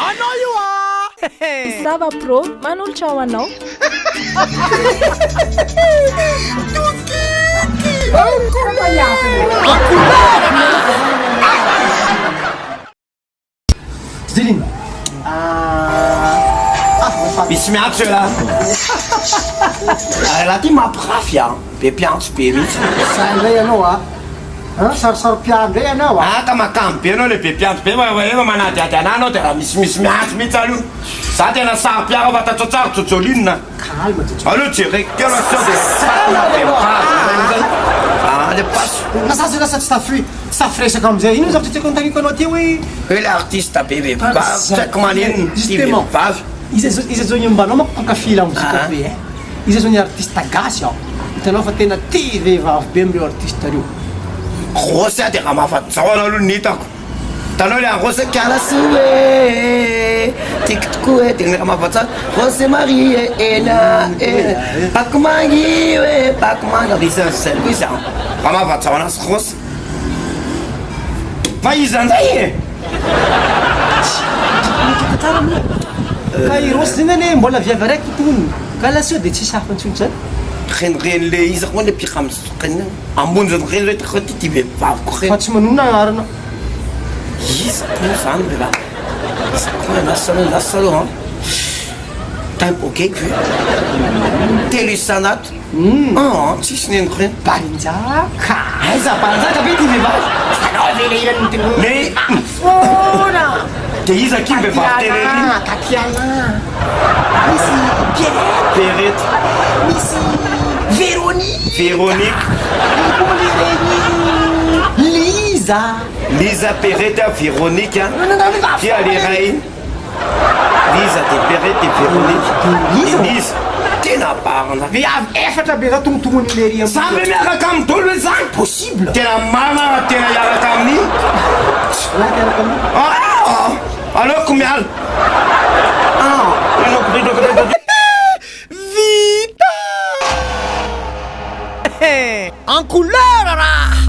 Anao io Sava pro, manolotra ao anao. Zilin. Misy miantso la raha ty mampirafy a be mpiantso be mihitsy Saindray anao sarosarom-piano ndray anao ka makamy be anao le be mpiantso be efa manadiady anà anao de raha misy miantso mihitsy aloha za tena sary-piara fa tatsotsaro tsotsolinina calme aloha direction de paso nasazy lasa tsy tafiresaka amizay ino zavatra tiako notaniako anao ty hoe le artiste be vehivavy manino ty vehivavy izy zao nyombanao mankafy la mozika be izy zao ny artiste gasy ao hitanao fa tena ty vehivavy be amireo artiste reo rosy a de raha mahafaty-zao anao aloha nitako tanao le arosy kialasy hoe tiky tokoa e de raha mahafaty-zao rosy marie ena pakomangy hoe pakomanga risanzay koa izy raha mahafaty-zao anazy rosy fa izy anzay e ka i rosy zany ane mbola viavy araiky totonony ka lasio de tsisy hafantsony zany renireny le izy koa le pika amizokany ambony zany reny hoe takao ty vehivaviko fa tsy manona agnarana izy koa zany le raha izy koa lasa aloha tempo keky ve telo isanato tsisy neny reny barinjaka aiza barinjaka be ty vehivavy anao aveleirany le fona de iza ky vehivavy tereny Tatiana misy Perrette misy Véronique Lisa Perrette Véronique qui a les reines Lisa de Perrette et Véronique Lisa tena barina viavy efatra be za tongotongon'ny lery samby miaraka amin'ny dolo zany possible tena marina tena iaraka amin'ny aleoko miala vita en couleur raha